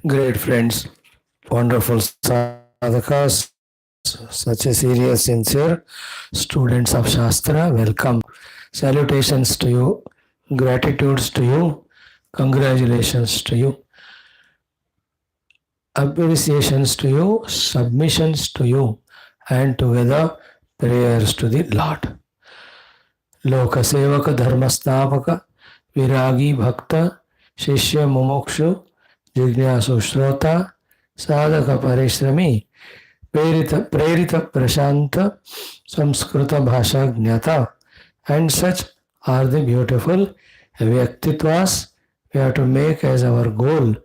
Great friends, wonderful sadhakas, such a serious, sincere students of Shastra, welcome. Salutations to you, gratitudes to you, congratulations to you, appreciations to you, submissions to you, and together prayers to the Lord. Lokasevaka Dharmastapaka Viragi Bhakta Shishya Mumukshu Jignasu Shrota Sadhaka Parishrami Prerita Prashanta Samskrita Bhasha Gnata, and such are the beautiful Vyaktitwas we have to make as our goal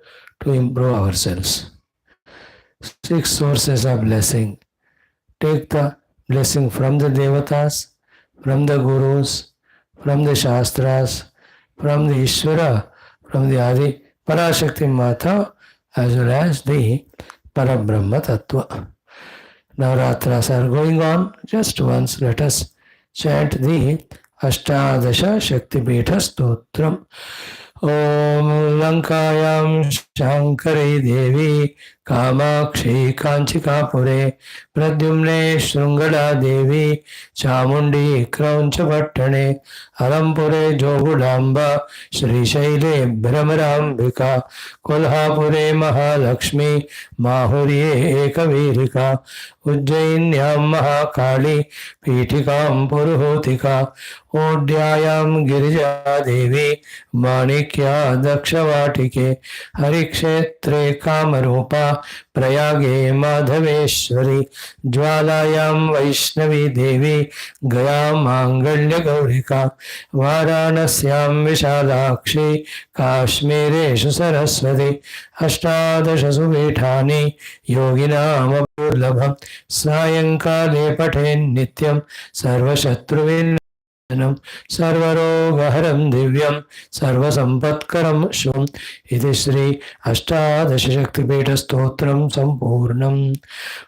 to improve ourselves. 6 sources of blessing. Take the blessing from the Devatas, from the Gurus, from the Shastras, from the Ishvara, from the Adi Parashakti Mata, as well as the Parabrahma Tattva. Navaratras are going on. Just once let us chant the Ashtadasha Shakti Pita Stotram. Om Lankayam Shankare Devi Kamakshi Kanchikapure Pradyumne Shrungada Devi Chamundi Krauncha Pattane Alampure Jogudamba Shri Shaile Brahmarambika Kolhapure Mahalakshmi Mahurye Ekavirika Ujjainyam Mahakali Pitikam Puruhotika Odyayam Girija Devi Manikya Dakshavatike Harikshetre Kamarupa Prayage Madhaveshwari Jwalayam Vaishnavi Devi Gaya Mangalya Gaurika Varanasyam Vishalakshi Kashmireshu Saraswati Ashtadasha Subhithani Yoginam Apurlabham Sayankale Paten Nityam Sarvashatruvin Sarvarogaharam Divyam Sarvasampatkaram Shvam Iti Sri Ashtadasha Shakti Pita Stotram Sampurnam.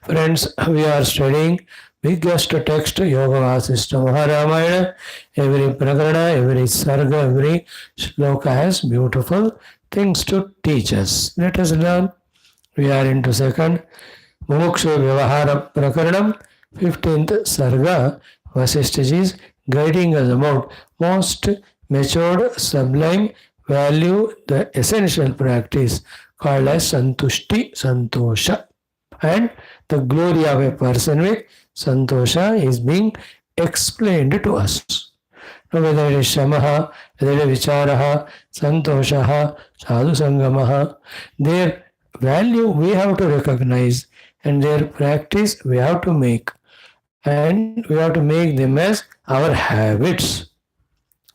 Friends, we are studying biggest text Yoga Vaashishtha Maha Ramayana. Every prakarana, every sarga, every shloka has beautiful things to teach us. Let us learn. We are into second Mumukshu Vyavahara Prakaranam, 15th Sarga. Vaashishtha is guiding us about most matured, sublime value, the essential practice called as Santushti, Santosha. And the glory of a person with Santosha is being explained to us. Now, whether it is Shamaha, whether it is Vicharaha, Santoshaha, Sadhu Sangamaha, their value we have to recognize and their practice we have to make. And we have to make them as our habits.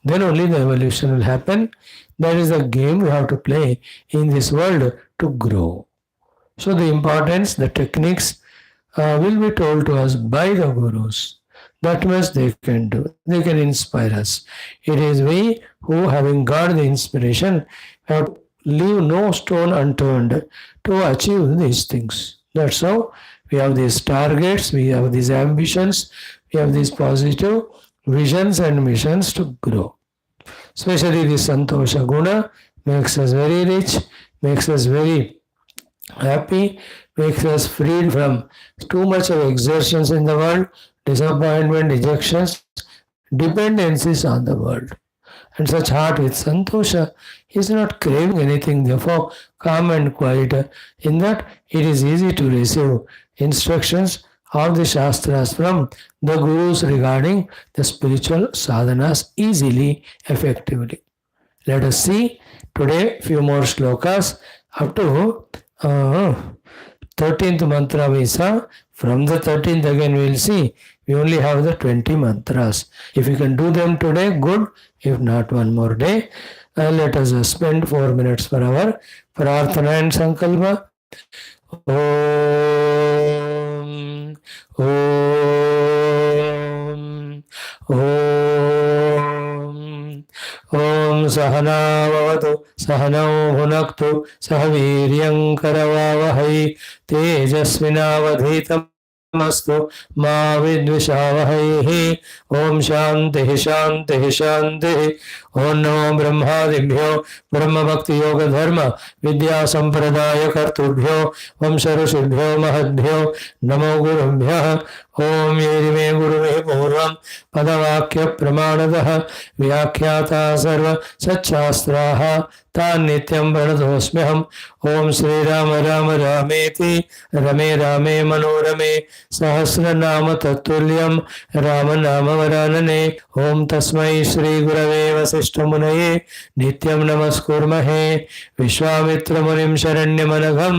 Then only the evolution will happen. That is the game we have to play in this world to grow. So the importance, the techniques will be told to us by the Gurus. That much they can do. They can inspire us. It is we who, having got the inspiration, have to leave no stone unturned to achieve these things. That's how we have these targets, we have these ambitions, we have these positive visions and missions to grow. Especially the Santosha Guna makes us very rich, makes us very happy, makes us freed from too much of exertions in the world, disappointment, dejections, dependencies on the world. And such heart with Santosha is not craving anything, therefore calm and quiet, in that it is easy to receive instructions of the Shastras from the Gurus regarding the spiritual sadhanas easily, effectively. Let us see today few more shlokas up to 13th mantra we saw. From the 13th again we will see. We only have the 20 mantras. If we can do them today, good. If not, one more day. Let us spend 4 minutes for our prarthana and sankalpa. Om, Om, Om, Om Sahana Vavatu, Sahanau Bhunaktu, Sahaviryam Karavavahai, Tejasvinavadhitam Mastu Ma Vidvishavahai. Om Shanti Shanti Shanti. ओं नमो ब्रह्मादिभ्यो ब्रह्मभक्तियोगधर्म विद्यासम्प्रदायकर्तृभ्यो वंश ऋषिभ्यो महद्भ्यो नमो गुरुभ्यः। ओं ये मे गुरुवे पूर्वं पदवाक्य प्रमाणतः व्याख्याता सर्व सच्शास्त्राः तान् नित्यं प्रणतोऽस्म्यहम्। ओं श्रीराम राम रामेति रमे रामे मनोरमे सहस्रनाम तत्तुल्यं राम नाम वरानने। ओं तस्मै श्री गुरवे वसिष्ठमुनये नित्यं नमस्कुर्महे। विश्वामित्रमुनिं शरण्यमनघं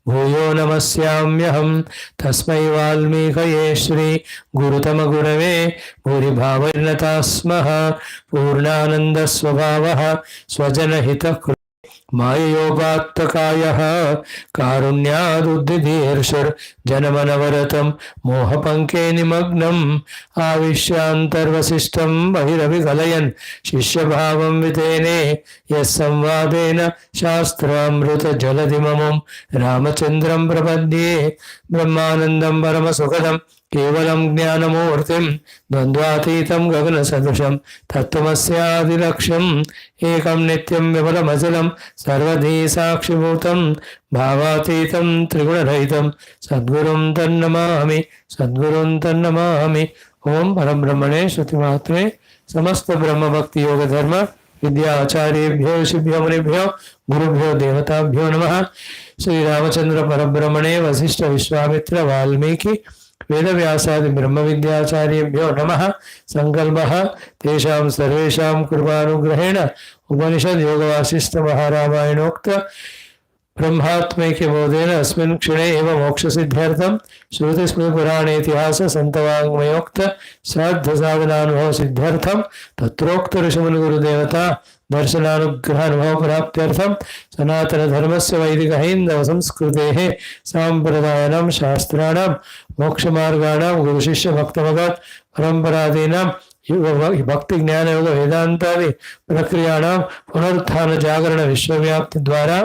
भूयो नमस्याम्यहम्। तस्मै वाल्मीकये श्री गुरुतमगुरवे भूरिभावैर्नताः स्मः। पूर्णानन्दस्वभावः स्वजनहितः माययोगात्तकायः कारुण्यादुद्धिदीर्षुर्जनमनवरतं मोहपङ्के निमग्नम् आविश्यान्तर्वसिष्ठं बहिरभिकलयन् शिष्यभावं वितेने यः संवादेन शास्त्रामृतजलधिममुं रामचन्द्रं प्रपद्ये। ब्रह्मानन्दं परमसुखदं केवलं ज्ञानमूर्तिं द्वन्द्वातीतं गगनसदृशं तत्त्वमस्यादिलक्ष्यम् एकं नित्यं विमलमचलं सर्वधी साक्षिभूतं भावातीतं त्रिगुणरहितं सद्गुरुं तन्नमामि सद्गुरुं तन्नमामि। ओं परब्रह्मणे श्रुतिमात्रे समस्त ब्रह्म भक्ति योग धर्म विद्याचार्येभ्यो ऋषिभ्यो मुनिभ्यो गुरुभ्यो देवताभ्यो नमः। श्री रामचंद्र परब्रह्मणे वसिष्ठ विश्वामित्र वाल्मीकि वेदव्यासादि ब्रह्म विद्याचार्येभ्यो नमः। संकल्पः तेषां सर्वेषां कृपानुग्रहेण उपनिषद योग वासिष्ठ महारामायणोक्त ब्रह्मात्मैक्य बोधेन अस्मिन् क्षणे एव मोक्षसिद्ध्यर्थं श्रुतिस्मृतिपुराणेतिहास सन्तवाङ्मयोक्त श्राद्धसाधनानुभव सिद्ध्यर्थं तत्रोक्त ऋषिमुनिगुरुदेवता दर्शनानुग्रहानुभव प्राप्त्यर्थं सनातनधर्मस्य वैदिक हैन्दव संस्कृतेः साम्प्रदायानां शास्त्राणां मोक्षमार्गाणां गुरुशिष्य भक्तभगवत् परम्परादीनां भक्ति ज्ञान योग वेदांतादि प्रक्रियाणां पुनरुत्थान जागरण विश्वव्याप्ति द्वारा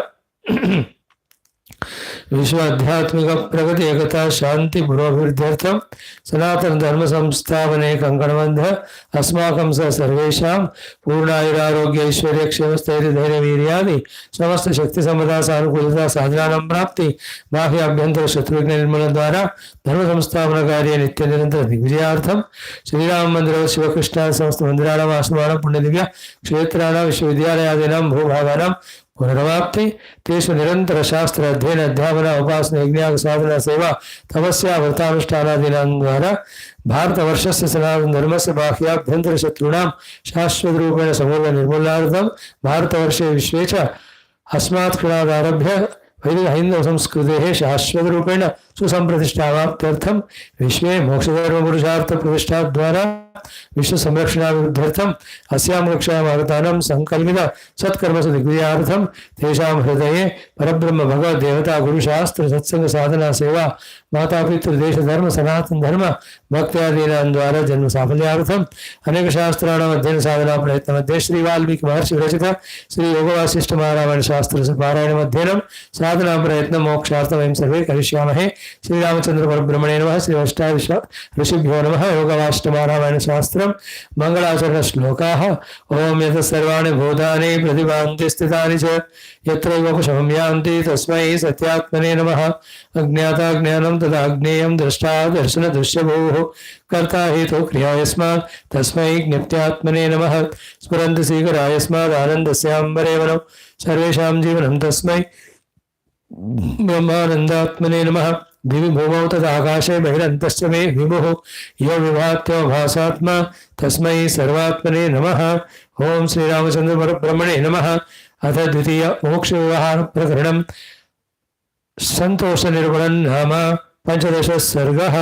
विश्व आध्यात्मिक प्रगति एकता शांति पुरोभिवृद्ध्यर्थं सनातन धर्म संस्थापने कंकणबद्ध अस्माकं स सर्वेषां पूर्णायुरारोग्य ऐश्वर्य क्षेम स्थैर्य धैर्य वीर्यादि समस्त शक्ति समता सानुकूलता साधनानां प्राप्ति बाह्य अभ्यंतर शत्रुघ्न निर्मूलन द्वारा धर्म संस्थापन कार्य नित्य निरंतर दिग्विजयार्थं श्रीराम मंदिर शिवकृष्ण समस्त मंदिराणाम् आश्रमाणां पुण्यदिव्य क्षेत्राणां विश्वविद्यालयादीनां भूभागानां पुनरवाप्ति तेषु निरंतर शास्त्र अध्ययन अध्यापन उपासना यज्ञ साधना सेवा तपस्या व्रतानुष्ठानादीनां द्वारा भारतवर्षस्य सनातन धर्मस्य बाह्याभ्यन्तर शत्रूणां शाश्वत रूपेण समूल निर्मूलनार्थं भारतवर्षे विश्वे च अस्मात् क्षणादारभ्य वैदिक हैन्दव संस्कृतेः शाश्वत रूपेण सुसंप्रतिष्ठावाप्त्यर्थं विश्वे मोक्षधर्म पुरुषार्थ प्रतिष्ठा द्वारा विश्व संरक्षणाभिवृद्ध्यर्थम् अस्यां कक्षायाम् आगतानां संकल्पित सत्कर्मसु दिग्विजयार्थं तेषां हृदये परब्रह्म भगवद् देवता गुरुशास्त्र सत्संग साधना सेवा माता पितृ देश धर्म सनातन धर्म भक्त्यादीनां द्वारा जन्म साफल्यार्थम् अनेक शास्त्राणाम् अध्ययन साधना प्रयत्न मध्ये श्री वाल्मीकि महर्षि विरचित श्री योग वासिष्ठ महारामायण शास्त्र पारायणम् अध्ययनं साधना प्रयत्न मोक्षार्थं वयं सर्वे करिष्यामहे। श्री रामचंद्र परब्रह्मणे नमः। श्री अष्टादश ऋषिभ्यो नमः। योग वासिष्ठ महारामायण शास्त्रं मंगलाचरण श्लोकाः। ओम यतः सर्वाणि भूतानि प्रतिभान्ति स्थितानि च यत्रैवोपशमं यान्ति तस्मै सत्यात्मने नमः। अज्ञाता ज्ञानं तदा ज्ञेयं द्रष्टा दर्शन दृश्यभूः कर्ता हेतु क्रिया यस्मात् तस्मै ज्ञप्त्यात्मने नमः। स्फुरन्ति सीकराय यस्मात् आनन्दस्याम्बरे वनं सर्वेषां जीवनं तस्मै ब्रह्मानन्दात्मने नमः। दिवि भूमौ तदाकाशे बहिरन्तश्च मे विभुः यो विभात्यो भासात्मा तस्मै सर्वात्मने नमः। ओम श्रीरामचंद्र परब्रह्मणे नमः। अथ द्वितीय मोक्ष व्यवहार प्रकरणं संतोष निर्गुणं नाम पंचदश सर्गः।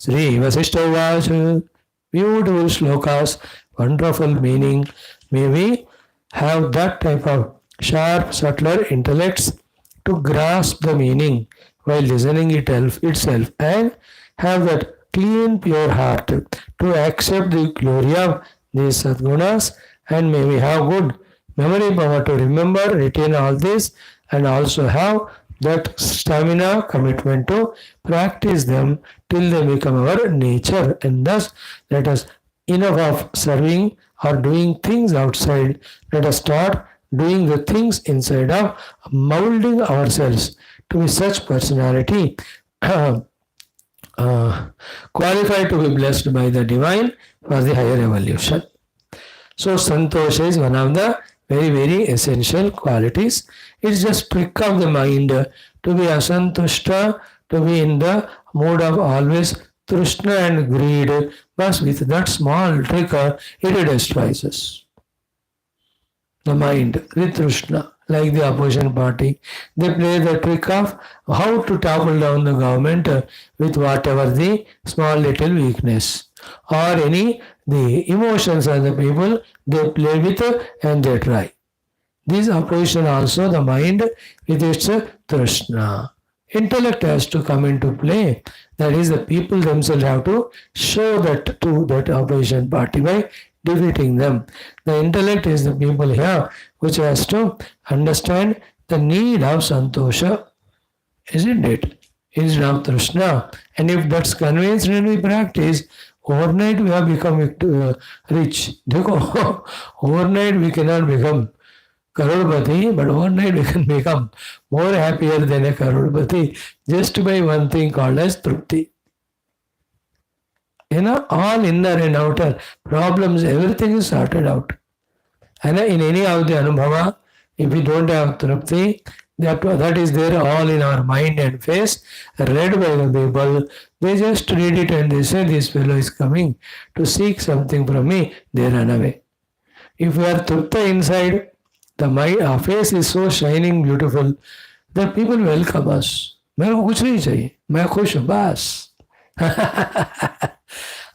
श्री वसिष्ठ उवाच। Beautiful shlokas, wonderful meaning. May we have that type of sharp, subtler intellects to grasp the meaning while listening itself and have that clean, pure heart to accept the glory of these sadgunas, and may we have good memory power to remember, retain all this, and also have that stamina, commitment to practice them till they become our nature. And thus let us enough of serving or doing things outside. Let us start doing the things inside of molding ourselves to be such personality qualified to be blessed by the divine for the higher evolution. So Santosha is one of the very, very essential qualities. It's just trick of the mind to be asantushta, to be in the mood of always trishna and greed. But with that small trick, it destroys us. The mind with trishna, like the opposition party, they play the trick of how to topple down the government with whatever the small little weakness or any the emotions of the people they play with and they try. This opposition also the mind with its trishna. Intellect has to come into play. That is, the people themselves have to show that to that opposition party by defeating them. The intellect is the people here which has to understand the need of santosha, isn't it? Instead of trishna. And if that's convinced and we practice, overnight we have become rich. Dekho, overnight we cannot become Karolpati, but overnight we can become more happier than a Karolpati just by one thing called as Trupti. All inner and outer problems, everything is sorted out. And in any of the Anubhava, if we don't have Trupti, that is there all in our mind and face, read by the people. They just read it and they say, this fellow is coming to seek something from me, they run away. If we are Trupta inside, our face is so shining beautiful that people welcome us. मेरे को कुछ नहीं चाहिए, मैं खुश हूँ बस.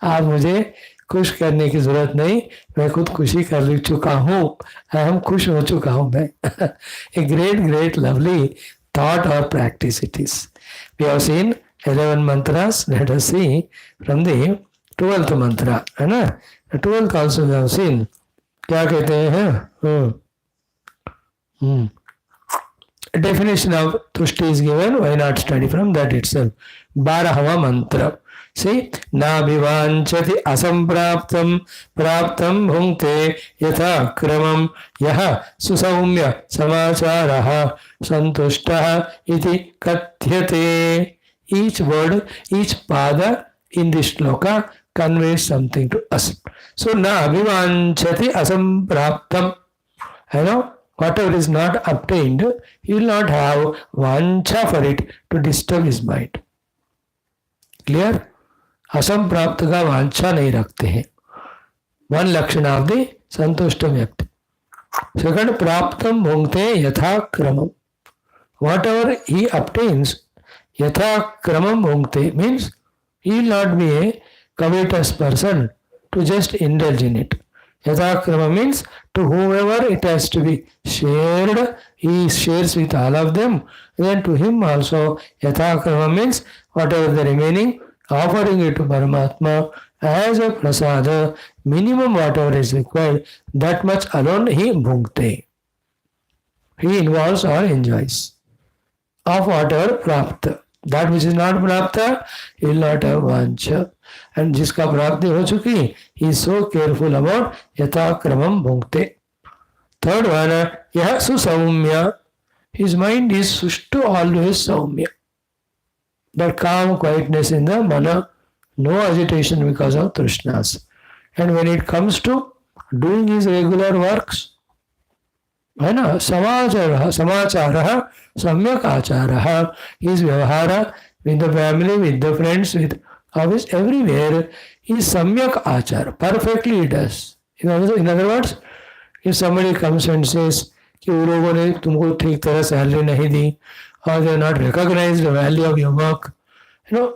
आप मुझे खुश करने की जरूरत नहीं, मैं खुद खुशी कर चुका हूँ. हम खुश हो चुका हूँ मैं. A great lovely thought or practice it is. We have seen 11 mantras. Let us see from the 12th mantra, है ना? The 12th also we have seen. क्या कहते हैं? Definition of tushti is given. Why not study from that itself? 12वां mantra. See, na vivanchati asampraptam praptam bhungte yatha kramam yaha susaumya samacharaha santushtaha iti kathyate. Each word, each pada in this shloka conveys something to us. So, na vivanchati asampraptam. Whatever is not obtained, he will not have vancha for it to disturb his mind. Clear? असंप्राप्त का वांछा नहीं रखते हैं. One लक्षण of the संतुष्ट व्यक्ति. Second, प्राप्तम भुंगते यथा क्रमम. What ever he obtains, यथा क्रमम भुंगते means he will not be a covetous person to just indulge in it. Yatha krama means to whoever it has to be shared, he shares with all of them. Then to him also, yatha krama means whatever the remaining, offering it to Paramatma as a prasada, minimum whatever is required, that much alone he bhungte. He involves or enjoys. Of whatever prapta. That which is not prapta, he will not have vancha. And जिसका प्राप्ति हो चुकी, he is so careful about यथा क्रमम भुंगते. Third one, यह सुसौम्य. His mind is sushtu, always saumya. That calm quietness in the mana, no agitation because of trishnas. And when it comes to doing his regular works, है ना, समाचारः सम्यक आचारः, his vyavahara with the family, with the friends, with always everywhere is samyak achar. Perfectly he does. In other words, if somebody comes and says कि वो लोगों ने तुमको ठीक तरह सैलरी नहीं दी, or they are not recognized the value of your work,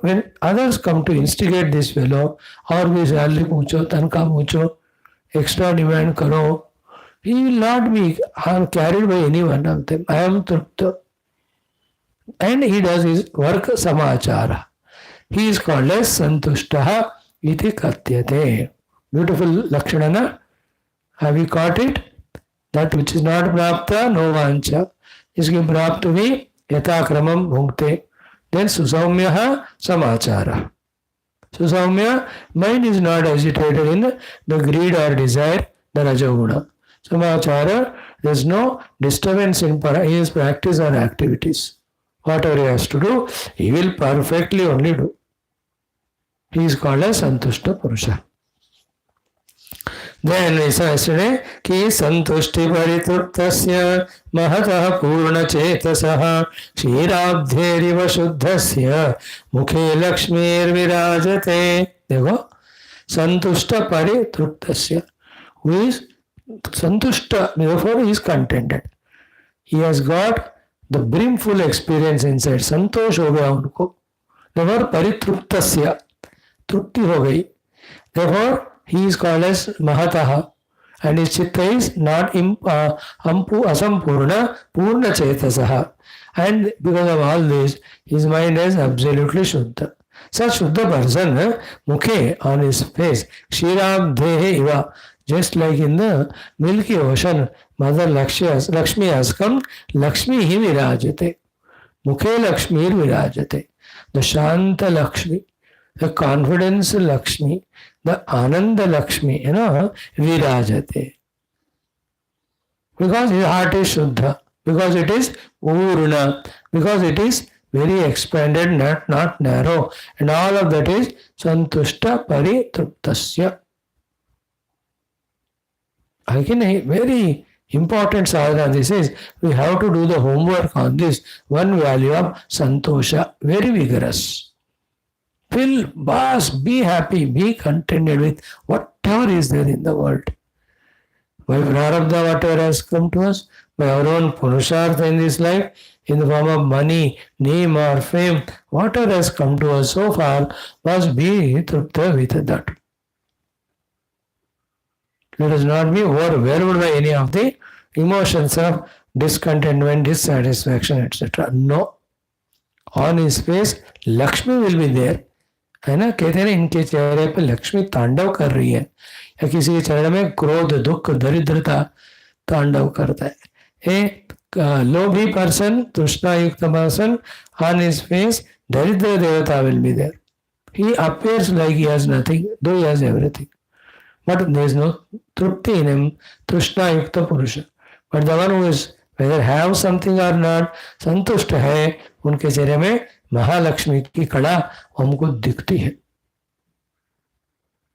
when others come to instigate this fellow, और भी सैलरी पूछो, तनख्वाह पूछो, extra demand करो, he will not be carried by any one of them. I am trupta. And he does his work samachara. He is called as santushtaha iti katyate. Beautiful lakshanana. Have you caught it? That which is not prapta, no vancha. Iski prapta vi yatha kramam bhungte. Then susaumyaha samachara. Susaumya, mind is not agitated in the greed or desire the Rajoguna. Samachara, there is no disturbance in his practice or activities. Whatever he has to do, he will perfectly only do. He is called as Santushta Purusha. Then we saw yesterday, ki santushti paritrutasya mahatah purna chetasah kshirabdheriva shuddhasya mukhe lakshmir virajate. देखो, santushta paritrutasya, who is santushta, therefore he is contented. He has got the brimful experience inside. संतोष हो गया उनको. Therefore परितृप्तस्य, तृप्ति हो गई. Therefore he is called as Mahataha, and his chitta is not asampurna, purna chetasaha. And because of all this, his mind is absolutely Shuddha. Such Shuddha person, mukhe, on his face, Kshiram Dehe Iva, just like in the milky ocean, Mother Lakshmi has come, Lakshmi hi virajate. Mukhe Lakshmi virajate. The Shanta Lakshmi, the confidence Lakshmi, the Ananda Lakshmi, virajate. Because his heart is Shuddha, because it is Purna, because it is very expanded, not narrow, and all of that is Santushta Paritruptasya. Again, very important sadhana this is. We have to do the homework on this. One value of Santosha, very vigorous. Feel, boss, be happy, be contented with whatever is there in the world. By prarabdha, whatever has come to us, by our own purushartha in this life, in the form of money, name or fame, whatever has come to us so far, must be trupta with that. Let us not be overwhelmed by any of the emotions of discontentment, dissatisfaction, etc. No. On his face, Lakshmi will be there. है ना, कहते हैं इनके चेहरे पे लक्ष्मी तांडव कर रही है, या किसी के चेहरे में क्रोध, दुख, दरिद्रता तांडव करता है. A lobi person, Trishna Yukta person, on his face, Daridra Devata will be there. He appears like he has nothing, though he has everything. But there is no Trupti in him, Trishna Yukta Purusha. But the one who is, whether have something or not, Santushta hai, उनके चेहरे में महालक्ष्मी की कड़ा हमको दिखती है.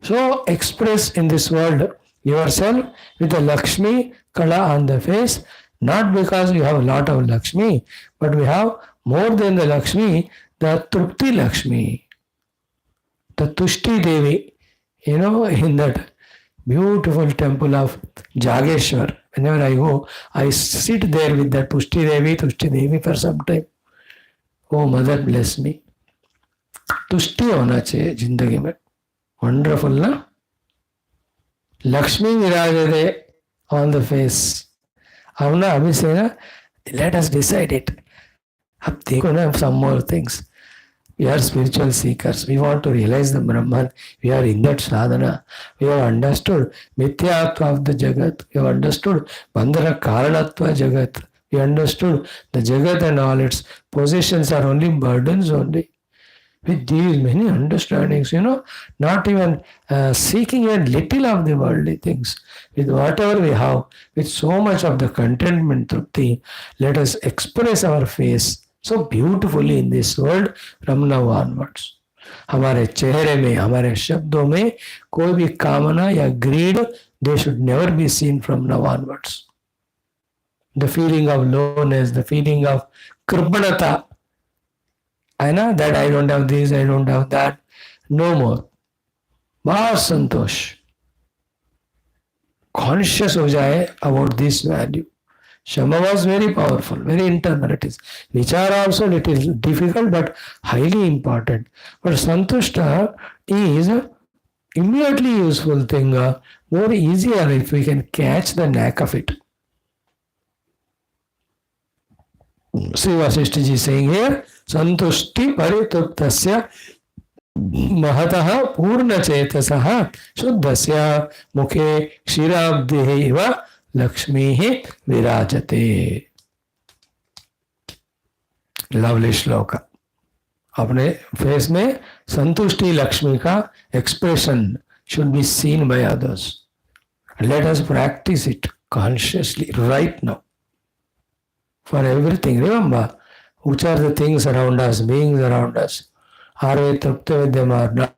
So express in this world yourself with a Lakshmi kala on the face, not because you have a lot of Lakshmi, but we have more than the Lakshmi, the Trupti Lakshmi, the Tushti Devi, in that beautiful temple of Jageshwar. Whenever I go, I sit there with that Tushti Devi for some time. Oh, Mother, bless me. Tushti होना चाहिए जिंदगी में. Wonderful, na? Lakshmi virajate on the face. अब ना अभी से ना, let us decide it. अब देखो ना some more things. We are spiritual seekers. We want to realize the Brahman. We are in that sadhana. We have understood Mithyatva of the Jagat. We have understood Bandhana Karanatva Jagat. We understood the Jagat and all its possessions are only burdens only. With these many understandings, not even seeking even little of the worldly things. With whatever we have, with so much of the contentment, Trupti, let us express our face so beautifully in this world from now onwards. हमारे चेहरे में, हमारे शब्दों में कोई भी कामना या greed, they should never be seen from now onwards. The feeling of lowness, the feeling of kripanata, I know that I don't have this, I don't have that. No more. बस संतोष. Conscious हो जाए about this value. Shama was very powerful, very internal it is. Vichara also little difficult but highly important. But Santushta is immediately useful thing, more easier if we can catch the knack of it. Sri Vaashishtha ji saying here, Santushti Parituptasya Mahataha Purna Chetasaha Shuddhasya Mukhe Kshirabdehe Iva Lakshmi Virajate. Lovely shloka. अपने face में संतुष्टि लक्ष्मी का expression should be seen by others. Let us practice it consciously right now. For everything, remember, which are the things around us, beings around us. Are we trupta with them or not?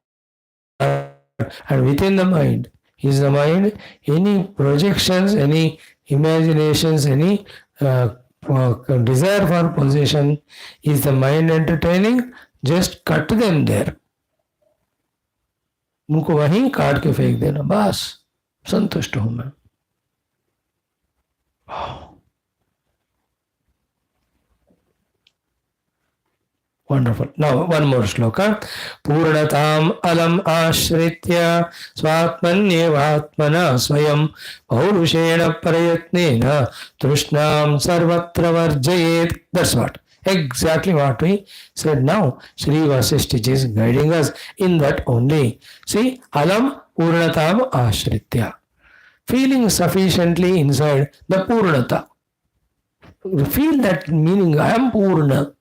And within the mind, is the mind any projections, any imaginations, any desire for possession, is the mind entertaining? Just cut them there. उनको वहीं काट के फेंक देना, बस संतुष्ट हूं मैं. Wonderful. Now one more shloka. Purnatam alam ashritya swatmanyevatmana swayam paurushena prayatnena trushnam sarvatra varjayet. That's what. Exactly what we said now. Sri Vaashishtha is guiding us in that only. See, alam purnatam ashritya. Feeling sufficiently inside the purnata. Feel that meaning, I am purna.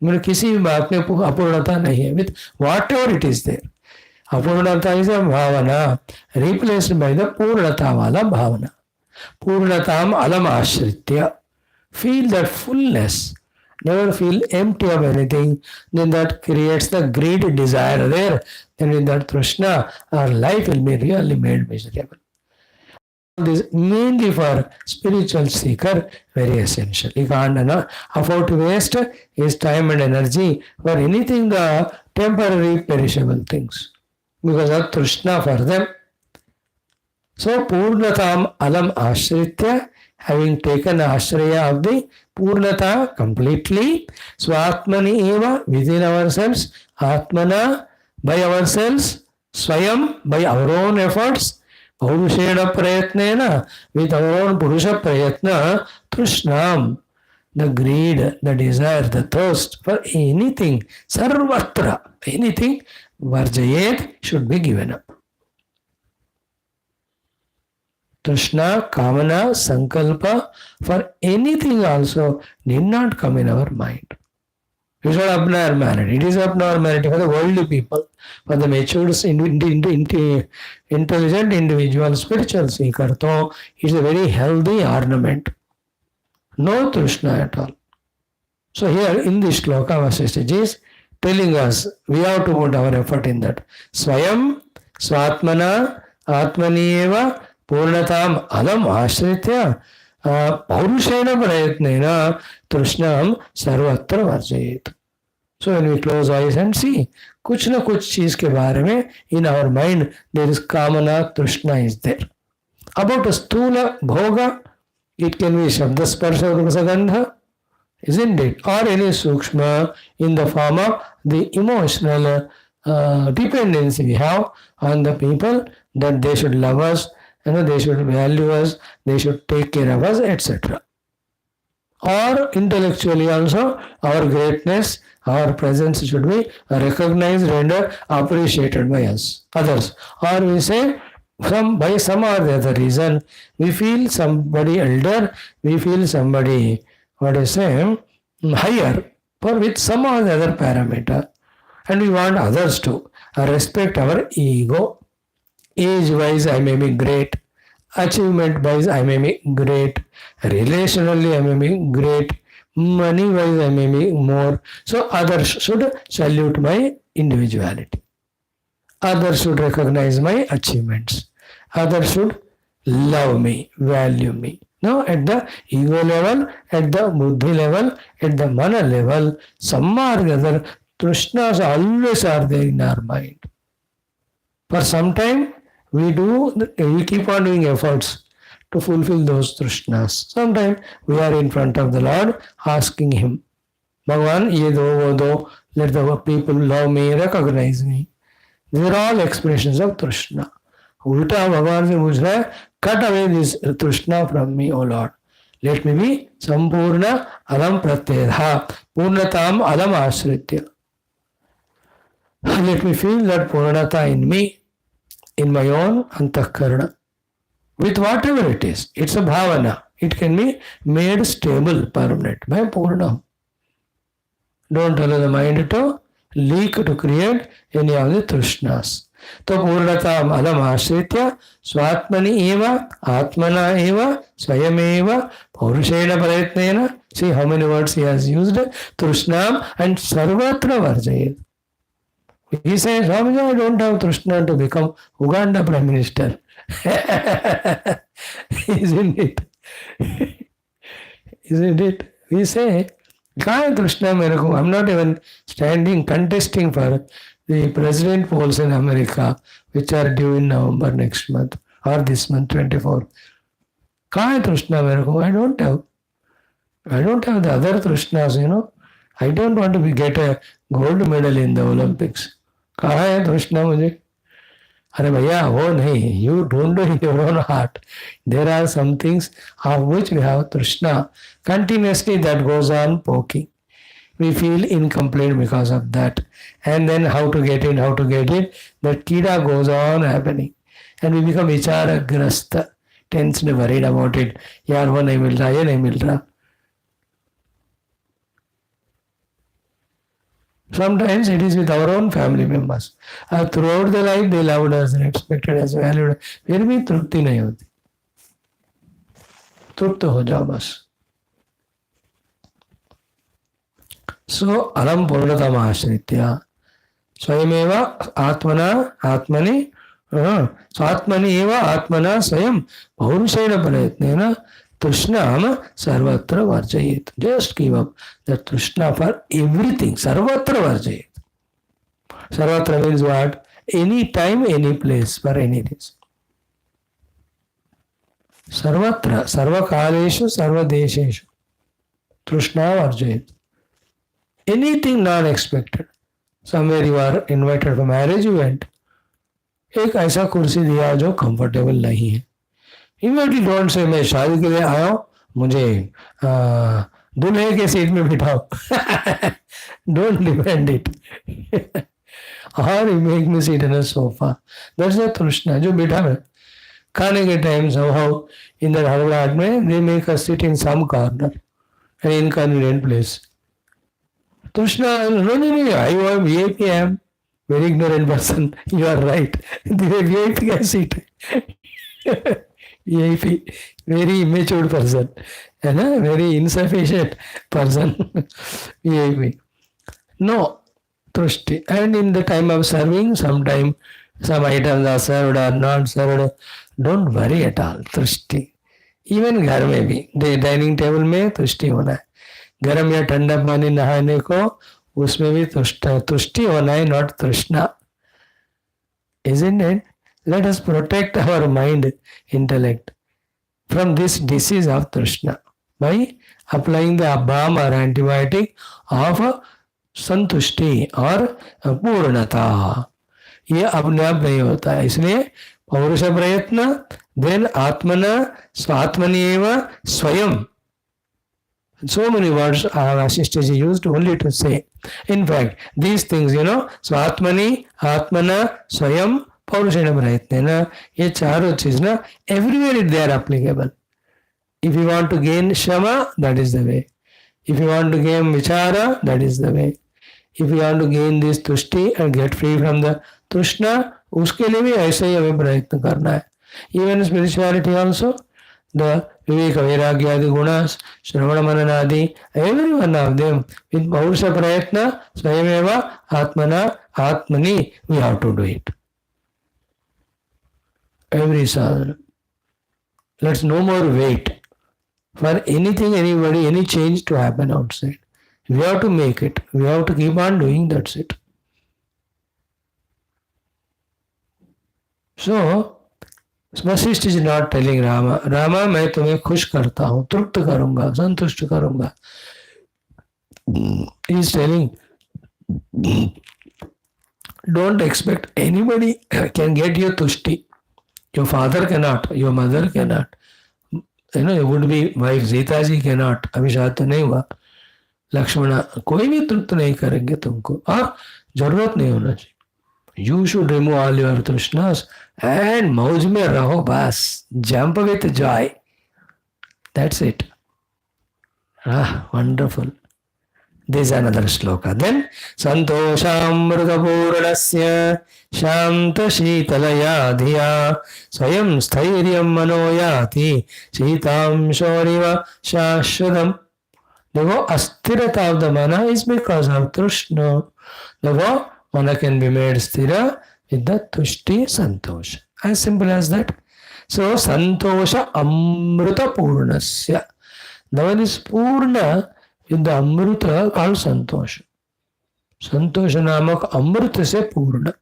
मेरे किसी भी बात में अपूर्णता नहीं है. With whatever it is there. अपूर्णता is a भावना रिप्लेस्ड बाय द पूर्णता वाला भावना. पूर्णताम अलम आश्रित्य. Feel that fullness. Never feel empty of anything. Then that creates the great desire there. Then in that Trishna, our life will be really made miserable. This mainly for spiritual seeker, very essential. You can't afford to waste his time and energy for anything the temporary perishable things, because of Trishna for them. So Purnatam alam ashritya, having taken ashraya of the Purnata completely, Swatmani eva, within ourselves, Atmana, by ourselves, Swayam, by our own efforts, Paurushena prayatnena, with our own Purusha prayatna, Trushnam, the greed, the desire, the thirst for anything, Sarvatra, anything, Varjayet, should be given up. Trishna, Kamana, Sankalpa, for anything also need not come in our mind. It is not abnormality. It is abnormality for the worldly people. For the matured, intelligent individual, spiritual seeker, though it is a very healthy ornament. No Trishna at all. So here in this shloka, Vaashishtha is telling us we have to put our effort in that. Swayam, Swatmana, Atmanieva, Purnatam alam ashritya paurushena prayatnena trushnam sarvatra varjayet. So when we close eyes and see, kuch na kuch cheez ke baare mein, in our mind there is kamana, trishna is there. About a stula bhoga, it can be shabda sparsha rasagandha, isn't it? Or any sukshma in the form of the emotional dependency we have on the people, that they should love us, they should value us, they should take care of us, etc. Or intellectually also, our greatness, our presence should be recognized and appreciated by us, others. Or we say, by some or the other reason, we feel somebody elder, we feel somebody, higher, for with some or the other parameter, and we want others to respect our ego. Age-wise, I may be great. Achievement-wise, I may be great. Relationally, I may be great. Money-wise, I may be more. So others should salute my individuality. Others should recognize my achievements. Others should love me, value me. Now, at the ego level, at the buddhi level, at the mana level, some or the other, trishnas always are there in our mind. For some time, we keep on doing efforts to fulfill those trishnas. Sometimes we are in front of the Lord asking Him, Bhagavan, ye do, wo do, let the people love me, recognize me. These are all expressions of trishna. Ulta Bhagavan se पूछ रहा है, cut away this trishna from me, O Lord. Let me be sampurna alam pratyedha, purnatam alam ashritya. Let me feel that purnata in me, in my own antahkarana, with whatever it is. It's a bhavana. It can be made stable, permanent by purna. Don't allow the mind to leak to create any of the trishnas. तो पूर्णताम अलम आश्रित्य स्वात्मनि एव आत्मना एव स्वयमेव पौरुषेण प्रयत्नेन, see how many words he has used, trushnam and sarvatra varjayet. He says, Swamiji, I don't have trishna to become Uganda Prime Minister. Isn't it? Isn't it? We say, Kaya Trishna Meraku. I'm not even contesting for the president polls in America, which are due in November next month, or this month, 24. Kaya Trishna Meraku. I don't have the other Trishnas, I don't want to get a gold medal in the Olympics. कहा है तृष्णा मुझे? अरे भैया वो नहीं, you don't do in your own heart. There are some things of which we have trishna continuously that goes on poking. We feel incomplete because of that. And then how to get it, that kida goes on happening. And we become vichara grasta, tensed, worried about it. यार वो नहीं मिल रहा, ये नहीं मिल रहा. Sometimes it is with our own family members. Throughout the life they loved us and expected us, valued. फिर भी तृप्ति नहीं होती. तृप्त हो जाओ बस. So अलम पूर्णतम आश्रित्य स्वयमेव आत्मना आत्मनि स्वात्मनि एव आत्मना स्वयं पौरुषेण प्रयत्नेन Trishna sarvatra varjayet. Just give up the Trishna for everything. Sarvatra varjayet. Sarvatra means what? Any time, any place, for any reason. Sarvatra, sarvakaleshu, sarvadesheshu. Trishna varjayet. Anything non-expected. Somewhere you are invited for marriage, you went. एक ऐसा कुर्सी दिया जो comfortable नहीं है. Immediately don't say मैं शादी के लिए आया हूँ, मुझे दूल्हे के सीट में बिठाओ. Don't depend it. और make me seat in a sofa. That's a तृष्णा जो बैठा है. खाने के टाइम समहाउ इन द हड़बड़ाहट में they make us sit in some corner, an inconvenient place. तृष्णा no I want VIP. I am very ignorant person. You are right. VIP का सीट है. VIP, very immature person, and a very insufficient person. VIP. No, Trushti. And in the time of serving, sometime some items are served or not served. Don't worry at all. Trushti. Even घर में भी dining table में तुष्टि होना है. गर्म या ठंडा पानी नहाने को उसमें भी तुष्टि होना है, नॉट तृष्णा. Isn't it? Let us protect our mind, intellect from this disease of Trishna by applying the balm or antibiotic of संतुष्टि और पूर्णता. ये अपने आप नहीं होता है. इसलिए पौरुष प्रयत्न, then आत्मना स्वात्मनि एव स्वयं. So many words Vaashishtha used only to say. In fact, these things, स्वात्मनि, आत्मना, स्वयं, पौरुषेण प्रयत्नेन, ये चारों चीज ना everywhere they are applicable. If you want to gain shama, that is the way. If you want to gain vichara, that is the way. If you want to gain this tushti and get free from the tushna, उसके लिए भी ऐसे ही हमें प्रयत्न करना है. Even spirituality also, the viveka vairagya adi gunas, shravana mananadi, every one of them with purusha prayatna, swayameva atmana atmani, we have to do it. Every sadhana. Let's no more wait for anything, anybody, any change to happen outside. We have to make it. We have to keep on doing. That's it. So, Vaashishtha is not telling Rama, मैं तुम्हें खुश करता हूँ, तृप्त करूंगा, संतुष्ट करूंगा. He is telling, don't expect anybody can get you tushti. Your father cannot, your mother cannot. Your would-be wife Sita ji cannot. अभी शायद तो नहीं हुआ. लक्ष्मणा कोई भी तृप्त नहीं करेंगे तुमको. जरूरत नहीं होना चाहिए. You should remove all your trishnas and मौज में रहो बस. Jump with joy. That's it. Wonderful. This is another shloka. Then Santoshamruta Purnasya Shanta Sheetalaya Dhiya Swayam Stairyam Manoyati Sheetam Shoriva Shashwadam. Therefore, asthirata of the mana is because of Trishna. Therefore, mana can be made sthira with the Tushti Santosha. As simple as that. So, Santosha Amruta Purnasya. The one is Purna with the Amruta called Santosha. Santosha namak Amruta se Purna.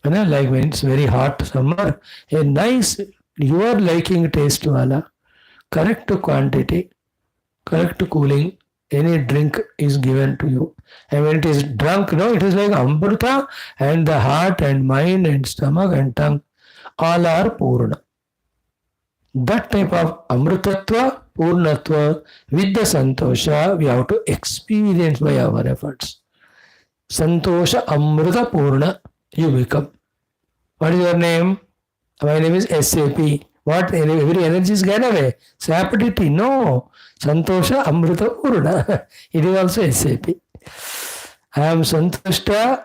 And like when it's very hot summer, a nice, your liking taste wala, correct quantity, correct cooling, any drink is given to you. And when it is drunk, no, it is like Amruta, and the heart and mind and stomach and tongue all are Purna. That type of Amrutatva, Purnatva with the Santosha we have to experience by our efforts. Santosha Amruta Purna you become. What is your name? My name is SAP. What? Every energy is gone away. Sapidity? No. Santosha Amruta Purna. It is also SAP. I am Santushta.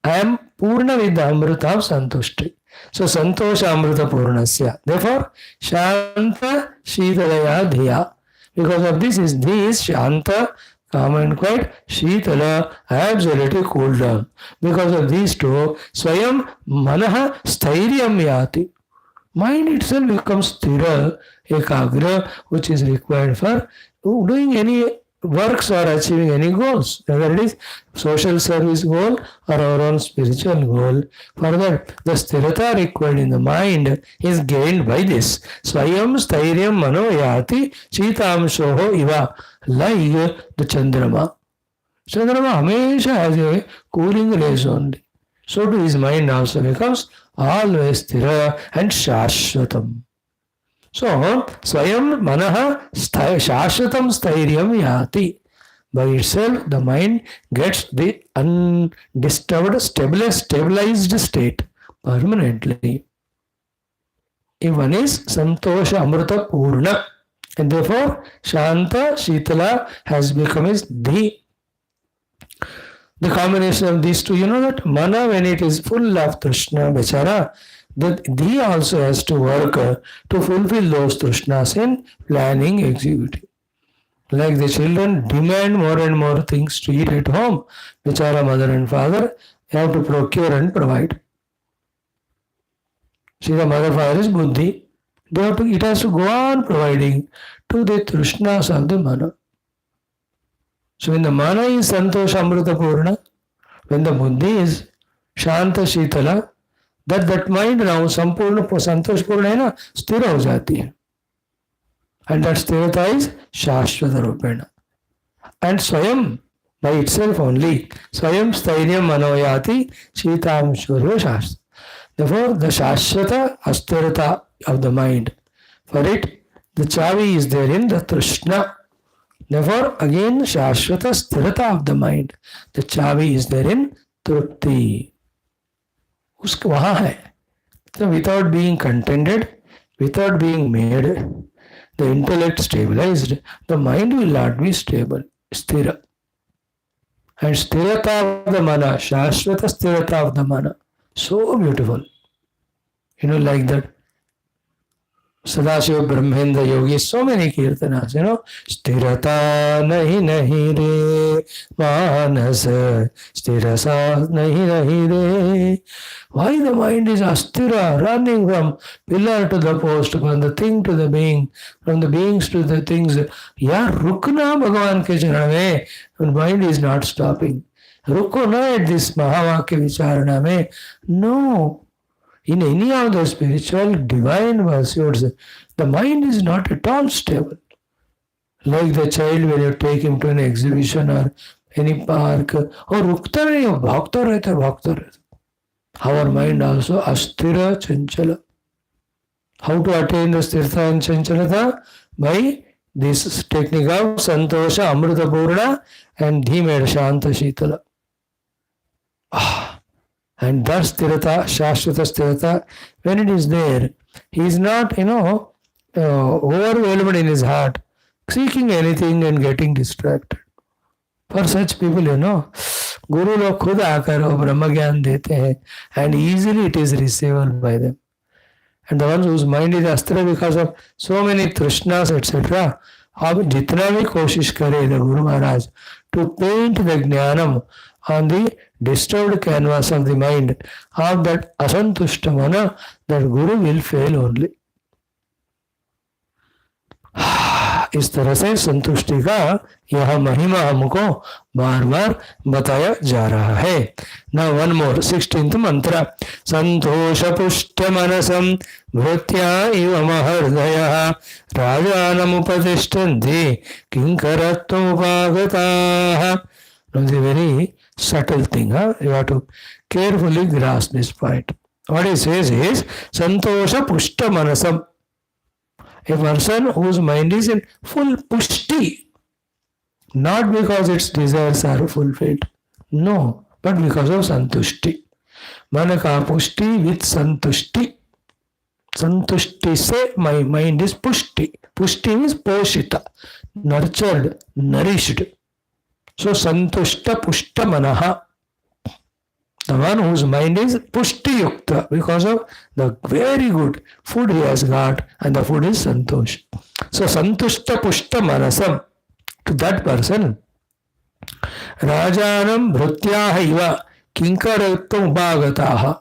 I am Purna with the Amruta of Santushti. So Santosha Amruta Purnasya. Therefore, Shanta Sheetalaya Dhiya. Because of this is Shanta, calm and quiet, Sheetala, absolutely cool down. Because of these two, Swayam Manaha Stairyam Yati. Mind itself becomes sthira, ekagra, which is required for doing any works or achieving any goals, whether it is social service goal or our own spiritual goal. Further, the sthirata required in the mind is gained by this. Swayam stairyam manoyati chitamshoho iva, like the Chandrama. Chandrama Hamesha has a cooling rays only. So too his mind also becomes always sthira and shashvatam. So, Swayam Manaha Shashvatam Stairyam Yati. By itself, the mind gets the undisturbed, stabilized state permanently. If one is Santosha Amruta Purna, and therefore Shanta Sheetala has become his the combination of these two. You know that mana, when it is full of Trishna, Bechara, that he also has to work to fulfill those Trishnas in planning, executing. Like the children demand more and more things to eat at home, Bechara mother and father have to procure and provide. See, the mother father is buddhi. It has to go on providing to the Trishnas of the mana. So when the mana is Santosha Amruta Purna, when the buddhi is Shanta Sheetala, that mind now Sampurna Santosh Purna hai na, sthira ho jati hai. And that sthirata is Shashvata Rupena. And Swayam, by itself only, Swayam Stairyam Manoyati Sheetam Shurva Shashvata. Therefore, the Shashvata asthirata of the mind. For it, the chavi is there in the Trishna. Therefore, again, Shashvata sthirata of the mind. The chavi is there in Trupti. Uska wahan hai. So, without being contented, without being made, the intellect stabilized, the mind will not be stable, sthira. And sthirata of the mana, Shashvata sthirata of the mana. So beautiful. Like that. Sadashiva Brahmendra Yogi, so many kirtanas, Sthirata nahi nahi re, manas, sthirasa nahi nahi re. Why the mind is asthira, running from pillar to the post, from the thing to the being, from the beings to the things. Yeah, rukna Bhagavan ke charan mein, when mind is not stopping. Ruko na at this Mahavakya vicharana mein. No. In any of the spiritual divine pursuits, the mind is not at all stable. Like the child when you take him to an exhibition or any park, rukta nahi, bhagta rehta. Our mind also asthira chanchala. How to attain the sthirtha and chanchalata? By this technique of Santosha Amruta Purna and Dhimeda Shanta Sheetala. And that sthirata, Shashvata sthirata, when it is there, he is not, overwhelmed in his heart, seeking anything and getting distracted. For such people, गुरु लोग खुद आकर वो ब्रह्म ज्ञान देते हैं, and easily it is receivable by them. And the ones whose mind is astra because of so many trishnas, etc. अब जितना भी कोशिश करे the Guru Maharaj to paint the jnanam on the disturbed canvas of the mind of that asantushta mana, that Guru will fail only. इस तरह से संतुष्टि का यह महिमा हमको बार बार बताया जा रहा है. नाउ वन मोर 16th मंत्र. संतोष पुष्ट मनसम भृत्या इव महर्दयः राजानमुपतिष्ठन्ति किंकरत्वमुपागताः. Now the very subtle thing, you have to carefully grasp this point. What he says is santosha pushta manasam. A person whose mind is in full pushti, not because its desires are fulfilled, no, but because of santushti. Manaka pushti with santushti. Santushti se my mind is pushti. Pushti means poshita, nurtured, nourished. So santushta pushta manaha. The one whose mind is pushti yukta because of the very good food he has got, and the food is santosh. So santushta pushta manasam, to that person, rajanam bhrutyaha iva kinkarayuktam upagataha.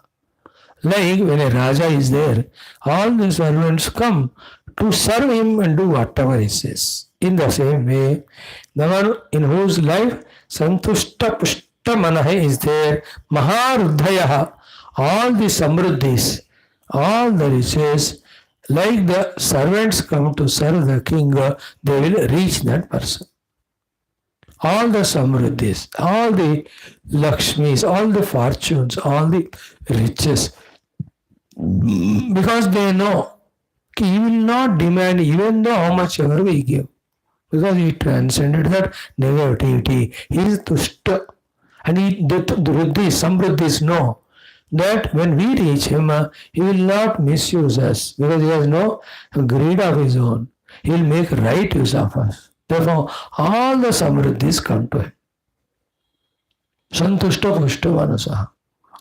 Like when a Raja is there, all the servants come to serve him and do whatever he says. In the same way, the one in whose life santushta pushta manaha is there, Maha, all the samruddhis, all the riches, like the servants come to serve the king, they will reach that person. All the samruddhis, all the lakshmis, all the fortunes, all the riches, because they know he will not demand even though how much ever we give, because he transcended that negativity. He is tushta. And the samruddhis know that when we reach him, he will not misuse us, because he has no greed of his own. He will make right use of us. Therefore, all the samruddhis come to him. Santushta pushta manasaha.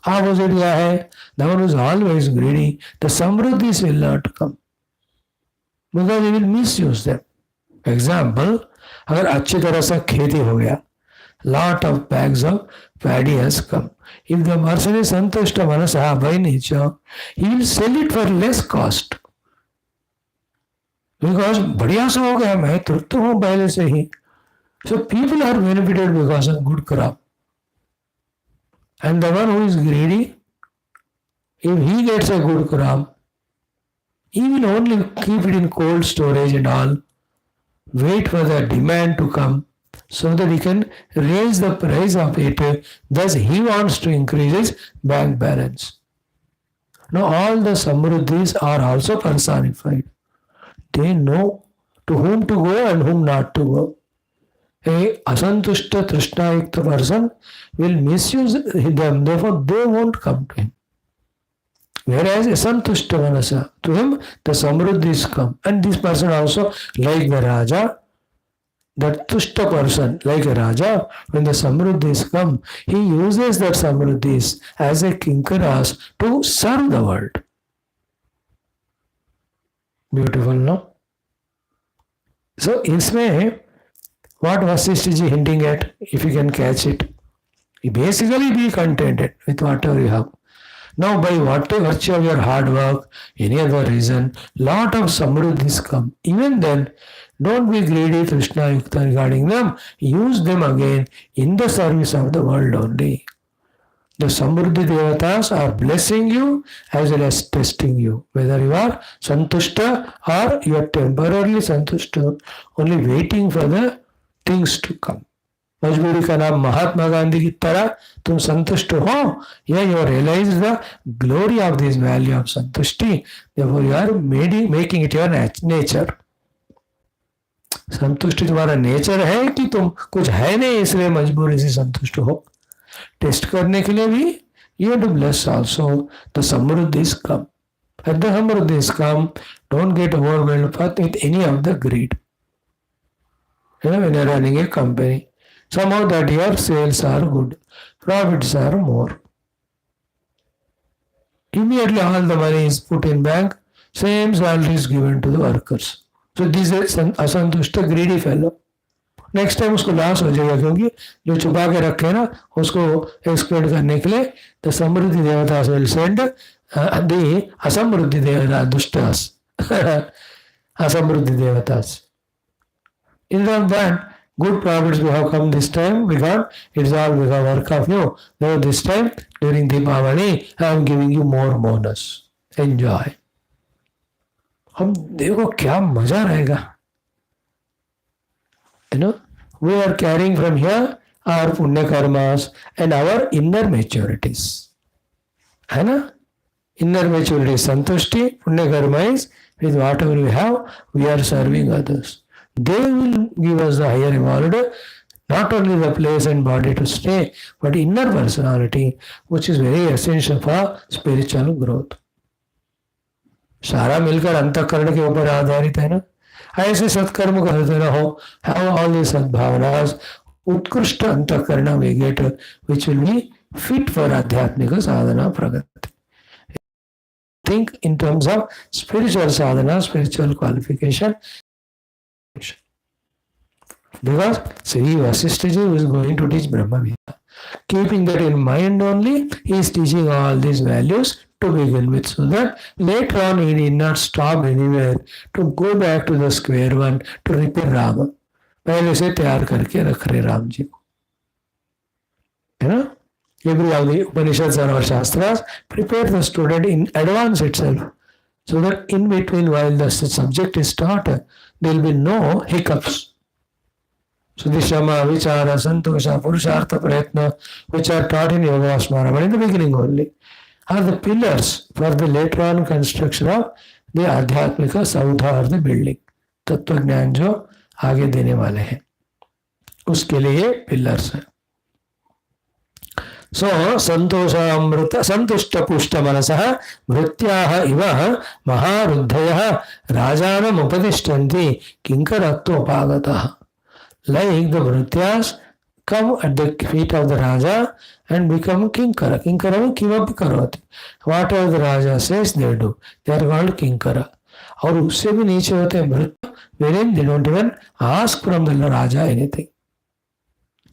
Opposite hai, the one who is always greedy, the samruddhis will not come, because he will misuse them. Example, अगर अच्छी तरह से खेती हो गया, lot of bags of paddy has come. If the person is santushta manasaha by nature, he will sell it for less cost. Because बढ़िया से हो गया, मैं तृप्त हूँ पहले से ही. So people are benefited because of good crop. And the one who is greedy, if he gets a good crop, he will only keep it in cold storage and all, wait for the demand to come, so that he can raise the price of it. Thus he wants to increase his bank balance. Now all the samruddhis are also personified. They know to whom to go and whom not to go. A asantushta trishnayukta person will misuse them, therefore they won't come to him. Whereas a santushta manasa, to him the samruddhis come. And this person also, like the Raja, that tushta person, like a Raja, when the samruddhis come, he uses that samruddhis as a kinkaras to serve the world. Beautiful, no? So, इसमें what Vaashishtha ji hinting at, if you can catch it, basically be contented with whatever you have. Now, by whatever virtue of your hard work, any other reason, lot of samruddhis come. Even then, don't be greedy, Krishna Yukta regarding them. Use them again in the service of the world only. The samruddhi devatas are blessing you as well as testing you. Whether you are santushta or you are temporarily santushta, only waiting for the things to come. मजबूरी का नाम महात्मा गांधी की तरह तुम संतुष्ट हो, या you realize the glory of this value of santushti, therefore you are making it your nature. संतुष्टि तुम्हारा नेचर है कि तुम कुछ है नहीं इसलिए मजबूरी से संतुष्ट हो. टेस्ट करने के लिए भी you have to bless also. The samruddhis come. At the samruddhis come, don't get overwhelmed with any of the greed. When you are running a company, Somehow that year sales are good, profits are more. Immediately all the money is put in bank, same salary is given to the workers. So this is asantushta greedy fellow. Next time उसको loss हो जाएगा, क्योंकि जो छुपा के रखे ना उसको एक्सप्लोइट करने के लिए द समृद्धि देवता विल सेंड द असमृद्धि देवता दुष्टास असमृद्धि देवतास. Instead of that, good profits we have come this time. We got it's all because work of you. Now this time during Deepavali, I am giving you more bonus. Enjoy. हम देखो क्या मजा रहेगा. You know, we are carrying from here our punya karmas and our inner maturities. है ना? Inner maturity is santushti, punya karma is with whatever we have, we are serving others. They will give us the higher reward, not only the place and body to stay, but inner personality, which is very essential for spiritual growth. सारा मिलकर अंतःकरण के ऊपर आधारित है ना. ऐसे सत्कर्म करते रहो, have all these सद्भावनास, उत्कृष्ट अंतःकरण we get, which will be fit for आध्यात्मिक साधना प्रगति. Think in terms of spiritual sadhana, spiritual qualification. Because Sri Vaashishtha ji is going to teach Brahma Vida. Keeping that in mind only, he is teaching all these values to begin with, so that later on he need not stop anywhere to go back to the square one to repair Rama. पहले से तैयार करके रख रहे राम जी को, है ना. Every of the Upanishads and our Shastras prepare the student in advance itself, so that in between while the subject is taught, there will be no hiccups. So the Shama, Vichara, Santosha, Purushartha, Praratna, which are taught in Yoga Asmara, but in the beginning only, are the pillars for the later on construction of the Adhyatmika Saudha or the building. तत्व ज्ञान जो आगे देने वाले हैं, उसके लिए pillars हैं. सो संतोषामृत संतुष्ट पुष्ट मनसः भृत्याः इव महारुद्धयः राजानम् उपतिष्ठन्ति किंकरत्वोपागतः. Like the Bhrityas come at the feet of the Raja and become Kinkara. Kinkara means Kivapi Karoti. Whatever the Raja says, they do. They are called Kinkara. और उससे भी नीचे होते हैं भृत्य, wherein they don't even ask from the Raja anything.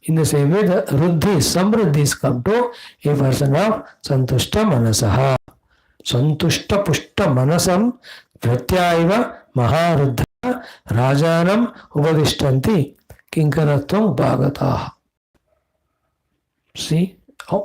In the same way, the Ruddhis, Samruddhis come to a person of Santushta Manasaha. Santushta Pushta Manasam Vrityaiva Maharuddha Rajanam Upadishtanti Kinkaratvam Upagataha. See,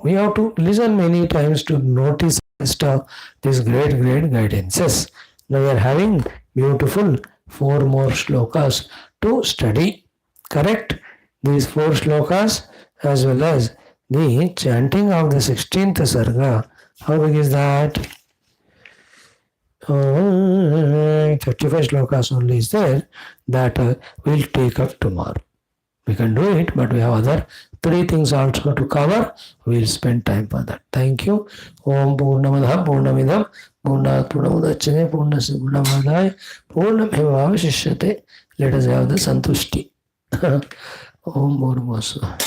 we have to listen many times to notice these great guidances. Now we are having beautiful 4 more shlokas to study. Correct? These 4 shlokas as well as the chanting of the 16th sarga. How big is that? 35 shlokas only is there. That we'll take up tomorrow. We can do it, but we have other 3 things also to cover. We'll spend time for that. Thank you. Om Purnamadaha Purnamidam Purnat Purnamudachyate Purnasya Purnamadaya Purnameva Vaashishtha. Let us have the Santushti. Om Bhurvasvaha.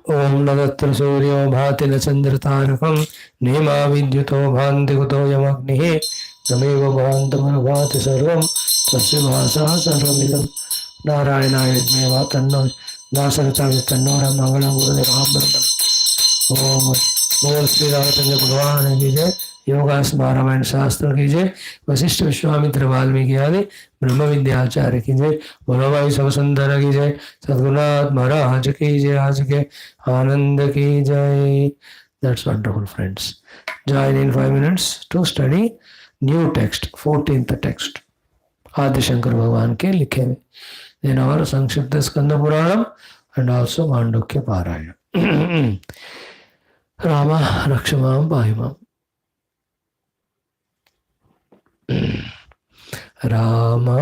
Om Nadatra Suryo Bhati Chandra Tarakam Nema Vidyuto Bhanti Kuto Yamagnihi Nameva Bhantamana Bhati Sarvam Tasya Bhasaha Sarvamidam Narayana Yadmeva Tanno Nasarata Tanno Ramangala Guru Rambrahma. Om Bol Sri Ramachandra Bhagavan ki jai. योगास रामायण शास्त्र की जय. वशिष्ठ विश्वामित्र वाल्मीकि आदि ब्रह्म विद्याचार्य की जय. बोलो भाई सब सुंदर की जय. सद्गुरुनाथ महाराज की जय. आज के आनंद की जय. That's wonderful, friends. Join in 5 minutes to study new text, 14th text, आदि शंकर भगवान के लिखे हुए. Then our संक्षिप्त स्कंद पुराणम and also मांडुक्य पारायण. रामा रक्षमां पाहिमां. रामा